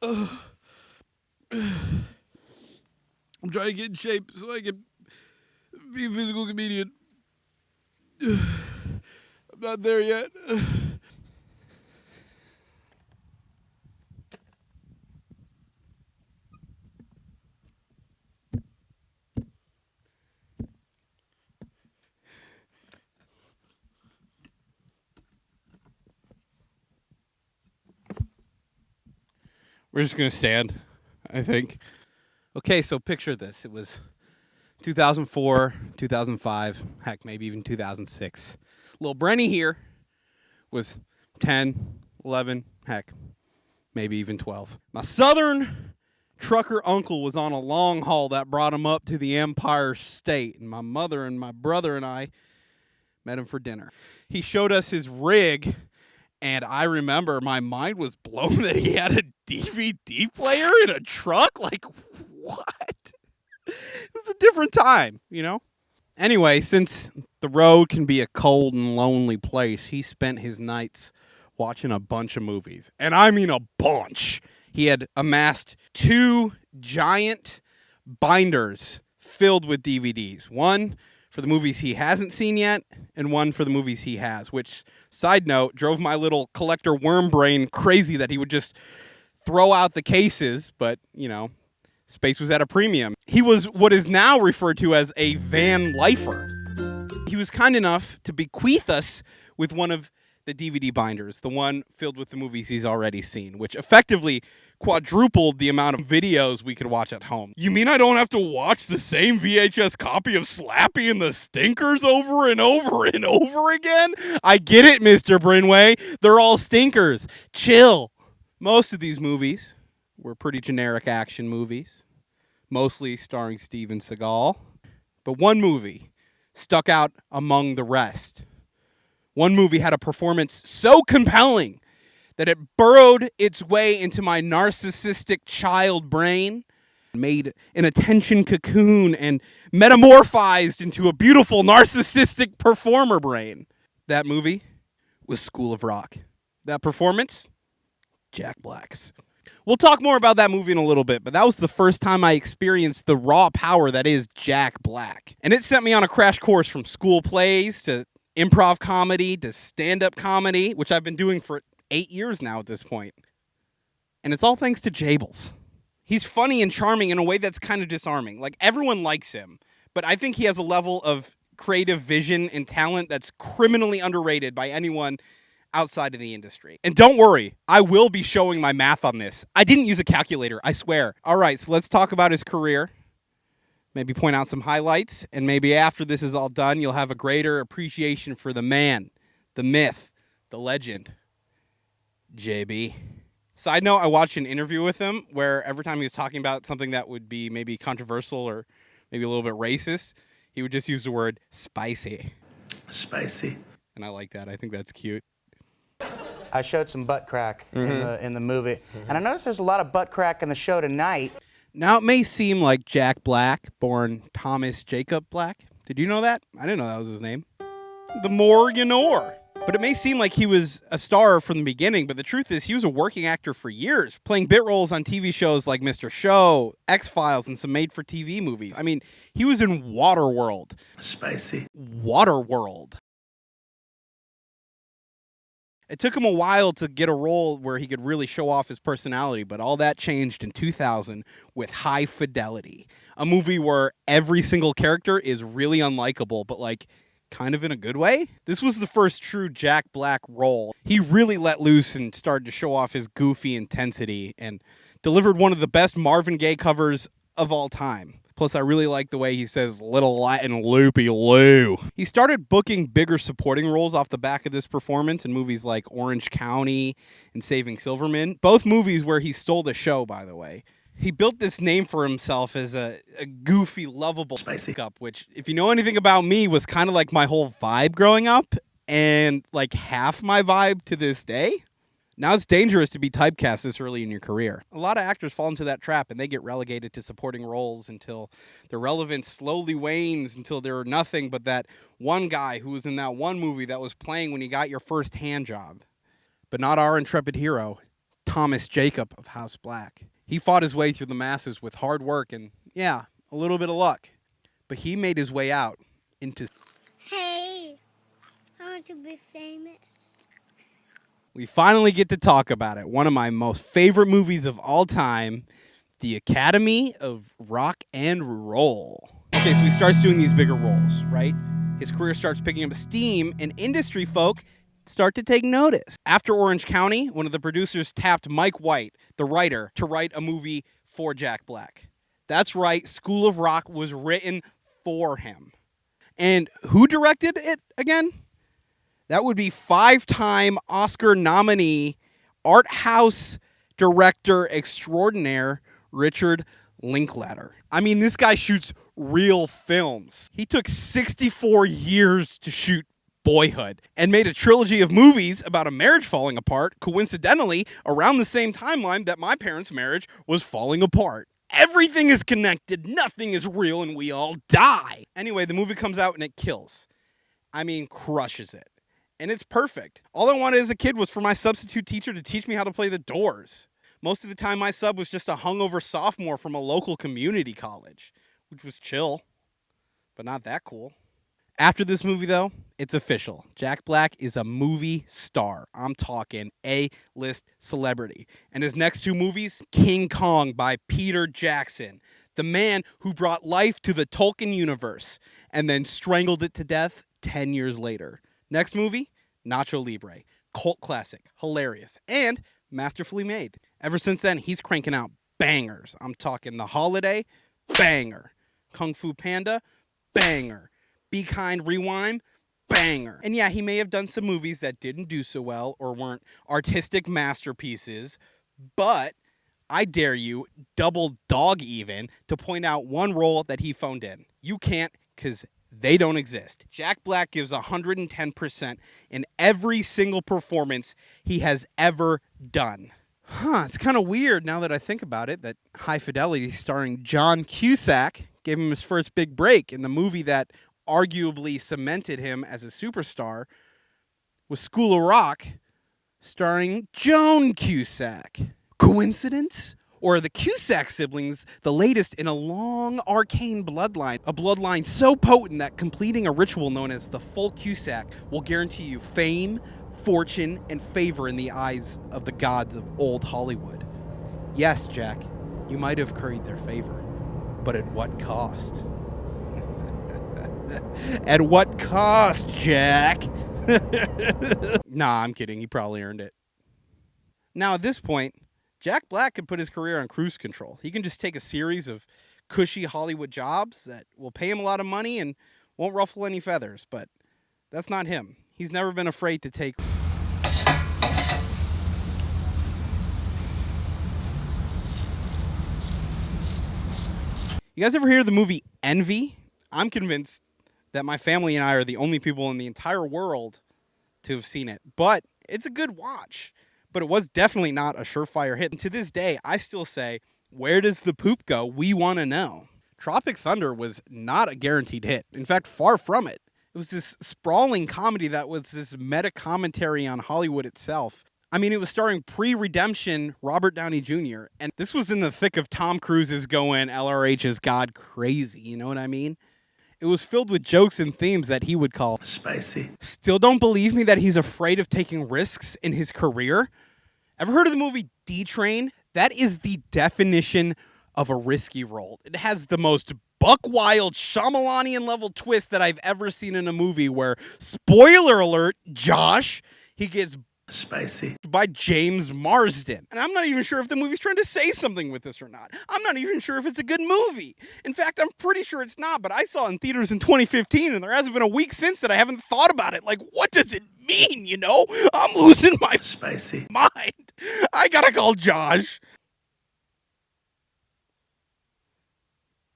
I'm trying to get in shape so I can be a physical comedian. I'm not there yet. We're just going to stand, I think. Okay, so picture this. It was 2004, 2005, heck, maybe even 2006. Little Brenny here was 10, 11, heck, maybe even 12. My southern trucker uncle was on a long haul that brought him up to the Empire State, and my mother and my brother and I met him for dinner. He showed us his rig, and I remember my mind was blown that he had a DVD player in a truck. Like, what? It was a different time, you know? Anyway, since the road can be a cold and lonely place, he spent his nights watching a bunch of movies. And I mean a bunch. He had amassed 2 giant binders filled with DVDs. One for the movies he hasn't seen yet, and one for the movies he has, which, side note, drove my little collector worm brain crazy that he would just throw out the cases, but, you know, space was at a premium. He was what is now referred to as a van lifer. He was kind enough to bequeath us with one of the DVD binders, the one filled with the movies he's already seen, which effectively quadrupled the amount of videos we could watch at home. You mean I don't have to watch the same VHS copy of Slappy and the Stinkers over and over and over again? I get it, Mr. Brinway. They're all stinkers. Chill. Most of these movies were pretty generic action movies, mostly starring Steven Seagal. But one movie stuck out among the rest. One movie had a performance so compelling that it burrowed its way into my narcissistic child brain, made an attention cocoon, and metamorphized into a beautiful narcissistic performer brain. That movie was School of Rock. That performance, Jack Black's. We'll talk more about that movie in a little bit, but that was the first time I experienced the raw power that is Jack Black. And it sent me on a crash course from school plays to improv comedy to stand-up comedy, which I've been doing for 8 years now at this point. And it's all thanks to Jables. He's funny and charming in a way that's kind of disarming. Like, everyone likes him, but I think he has a level of creative vision and talent that's criminally underrated by anyone outside of the industry. And don't worry, I will be showing my math on this. I didn't use a calculator, I swear. All right, so let's talk about his career. Maybe point out some highlights, and maybe after this is all done, you'll have a greater appreciation for the man, the myth, the legend, JB. Side note, I watched an interview with him where every time he was talking about something that would be maybe controversial or maybe a little bit racist, he would just use the word spicy. Spicy. And I like that. I think that's cute. I showed some butt crack in the movie, and I noticed there's a lot of butt crack in the show tonight. Now, it may seem like Jack Black, born Thomas Jacob Black. Did you know that? I didn't know that was his name. The more you know. But it may seem like he was a star from the beginning, but the truth is he was a working actor for years, playing bit roles on TV shows like Mr. Show, X-Files, and some made-for-TV movies. I mean, he was in Waterworld. Spicy. Waterworld. It took him a while to get a role where he could really show off his personality, but all that changed in 2000 with High Fidelity, a movie where every single character is really unlikable, but like kind of in a good way. This was the first true Jack Black role. He really let loose and started to show off his goofy intensity and delivered one of the best Marvin Gaye covers of all time. Plus, I really like the way he says little Latin loopy-loo. He started booking bigger supporting roles off the back of this performance in movies like Orange County and Saving Silverman, both movies where he stole the show, by the way. He built this name for himself as a goofy, lovable Spicy up, which, if you know anything about me, was kind of like my whole vibe growing up and like half my vibe to this day. Now it's dangerous to be typecast this early in your career. A lot of actors fall into that trap and they get relegated to supporting roles until their relevance slowly wanes until they're nothing but that one guy who was in that one movie that was playing when you got your first hand job. But not our intrepid hero, Thomas Jacob of House Black. He fought his way through the masses with hard work and, yeah, a little bit of luck. But he made his way out into... Hey, I want to be famous. We finally get to talk about it. One of my most favorite movies of all time, The Academy of Rock and Roll. Okay, so he starts doing these bigger roles, right? His career starts picking up steam, and industry folk start to take notice. After Orange County, one of the producers tapped Mike White, the writer, to write a movie for Jack Black. That's right, School of Rock was written for him. And who directed it again? That would be 5-time Oscar nominee, art house director extraordinaire, Richard Linklater. I mean, this guy shoots real films. He took 64 years to shoot Boyhood and made a trilogy of movies about a marriage falling apart, coincidentally, around the same timeline that my parents' marriage was falling apart. Everything is connected, nothing is real, and we all die. Anyway, the movie comes out and it kills. I mean, crushes it. And it's perfect. All I wanted as a kid was for my substitute teacher to teach me how to play the Doors. Most of the time, my sub was just a hungover sophomore from a local community college, which was chill, but not that cool. After this movie, though, it's official. Jack Black is a movie star. I'm talking A-list celebrity. And his next two movies, King Kong by Peter Jackson, the man who brought life to the Tolkien universe and then strangled it to death 10 years later. Next movie, Nacho Libre. Cult classic, hilarious, and masterfully made. Ever since then, he's cranking out bangers. I'm talking The Holiday, banger. Kung Fu Panda, banger. Be Kind, Rewind, banger. And yeah, he may have done some movies that didn't do so well or weren't artistic masterpieces, but I dare you, double dog even, to point out one role that he phoned in. You can't, because they don't exist. Jack Black gives 110% in every single performance he has ever done. It's kind of weird now that I think about it that High Fidelity, starring John Cusack, gave him his first big break in the movie that arguably cemented him as a superstar, was School of Rock, starring Joan Cusack. Coincidence? Or are the Cusack siblings the latest in a long arcane bloodline? A bloodline so potent that completing a ritual known as the full Cusack will guarantee you fame, fortune, and favor in the eyes of the gods of old Hollywood. Yes, Jack, you might have curried their favor, but at what cost? At what cost, Jack? Nah, I'm kidding. He probably earned it. Now, at this point, Jack Black can put his career on cruise control. He can just take a series of cushy Hollywood jobs that will pay him a lot of money and won't ruffle any feathers, but that's not him. He's never been afraid to take... You guys ever hear of the movie Envy? I'm convinced that my family and I are the only people in the entire world to have seen it, but it's a good watch. But it was definitely not a surefire hit. And to this day, I still say, where does the poop go? We want to know. Tropic Thunder was not a guaranteed hit. In fact, far from it. It was this sprawling comedy that was this meta commentary on Hollywood itself. I mean, it was starring pre-redemption Robert Downey Jr., and this was in the thick of Tom Cruise's going LRH's God crazy, you know what I mean? It was filled with jokes and themes that he would call Spicy. Still don't believe me that he's afraid of taking risks in his career? Ever heard of the movie D-Train? That is the definition of a risky role. It has the most buck-wild Shyamalanian level twist that I've ever seen in a movie where, spoiler alert, Josh, he gets Spicy. by James Marsden. And I'm not even sure if the movie's trying to say something with this or not. I'm not even sure if it's a good movie. In fact, I'm pretty sure it's not, but I saw it in theaters in 2015, and there hasn't been a week since that I haven't thought about it. Like, what does it mean, you know? I'm losing my Spicy. mind. I gotta call Josh.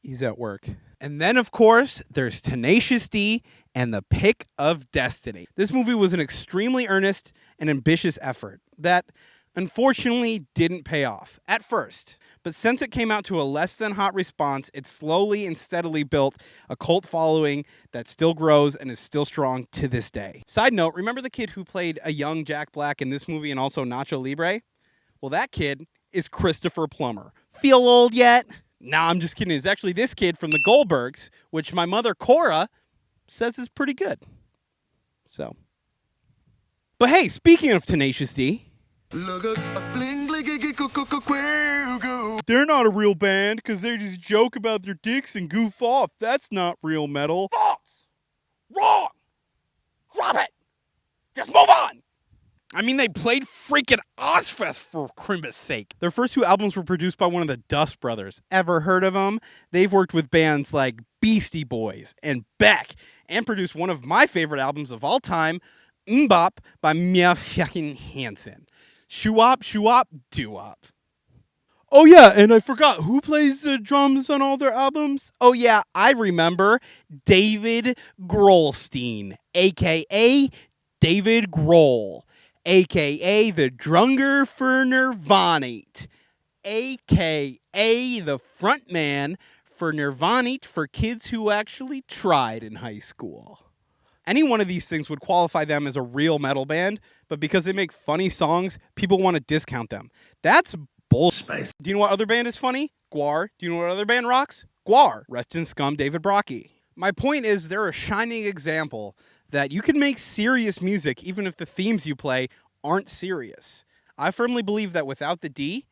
He's at work. And then, of course, there's Tenacious D and The Pick of Destiny. This movie was an extremely earnest and ambitious effort that unfortunately didn't pay off at first. But since it came out to a less than hot response, it slowly and steadily built a cult following that still grows and is still strong to this day. Side note, remember the kid who played a young Jack Black in this movie and also Nacho Libre? Well, that kid is Christopher Plummer. Feel old yet? Nah, I'm just kidding. It's actually this kid from the Goldbergs, which my mother, Cora, says is pretty good. So. But hey, speaking of Tenacious D, they're not a real band because they just joke about their dicks and goof off. That's not real metal. False! Wrong! Drop it! Just move on! I mean, they played freaking Ozfest for Crimbus' sake. Their first 2 albums were produced by one of the Dust Brothers. Ever heard of them? They've worked with bands like Beastie Boys and Beck and produced one of my favorite albums of all time, Mbop by Mia fucking Hansen. Shoo-wop, shoo-wop, doo-wop. Oh yeah, and I forgot, who plays the drums on all their albums? Oh yeah, I remember. David Grohlstein, a.k.a. David Grohl, a.k.a. the Drunger for Nirvanite, a.k.a. the frontman for Nirvanite for kids who actually tried in high school. Any one of these things would qualify them as a real metal band, but because they make funny songs, people want to discount them. That's bullshit. Do you know what other band is funny? Gwar. Do you know what other band rocks? Gwar. Rest in scum, David Brockie. My point is they're a shining example that you can make serious music even if the themes you play aren't serious. I firmly believe that without the D,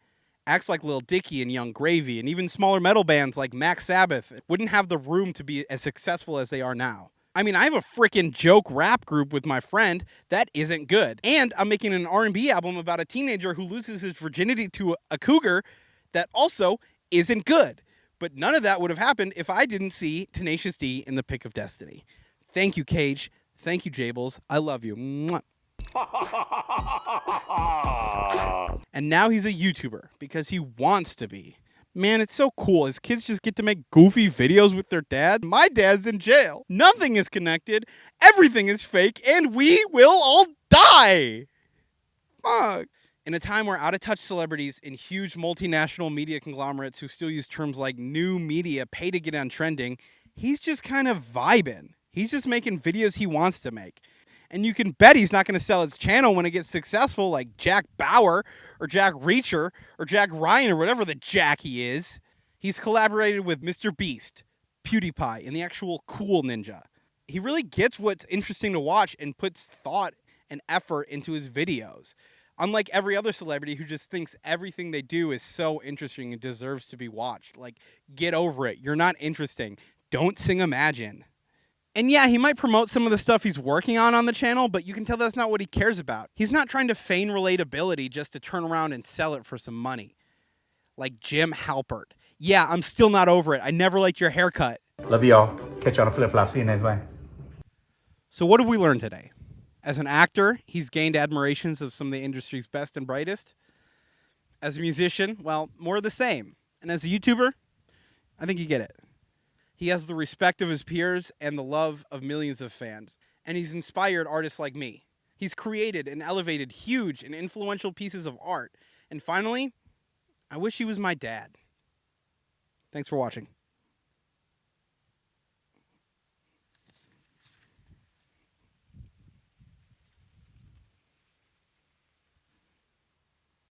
acts like Lil Dicky and Young Gravy and even smaller metal bands like Max Sabbath wouldn't have the room to be as successful as they are now. I mean, I have a freaking joke rap group with my friend that isn't good. And I'm making an R&B album about a teenager who loses his virginity to a cougar that also isn't good. But none of that would have happened if I didn't see Tenacious D in the Pick of Destiny. Thank you, Cage. Thank you, Jables. I love you. Mwah. And now he's a YouTuber because he wants to be. Man, it's so cool. His kids just get to make goofy videos with their dad. My dad's in jail. Nothing is connected. Everything is fake. And we will all die. Fuck. In a time where out-of-touch celebrities and huge multinational media conglomerates who still use terms like new media pay to get on trending, he's just kind of vibing. He's just making videos he wants to make. And you can bet he's not going to sell his channel when it gets successful like Jack Bauer or Jack Reacher or Jack Ryan or whatever the Jack he is. He's collaborated with Mr. Beast, PewDiePie, and the actual cool ninja. He really gets what's interesting to watch and puts thought and effort into his videos. Unlike every other celebrity who just thinks everything they do is so interesting and deserves to be watched. Like, get over it. You're not interesting. Don't sing Imagine. And yeah, he might promote some of the stuff he's working on the channel, but you can tell that's not what he cares about. He's not trying to feign relatability just to turn around and sell it for some money. Like Jim Halpert. Yeah, I'm still not over it. I never liked your haircut. Love y'all. Catch you on a flip-flop. See you next way. So what have we learned today? As an actor, he's gained admirations of some of the industry's best and brightest. As a musician, well, more of the same. And as a YouTuber, I think you get it. He has the respect of his peers and the love of millions of fans. And he's inspired artists like me. He's created and elevated huge and influential pieces of art. And finally, I wish he was my dad. Thanks for watching.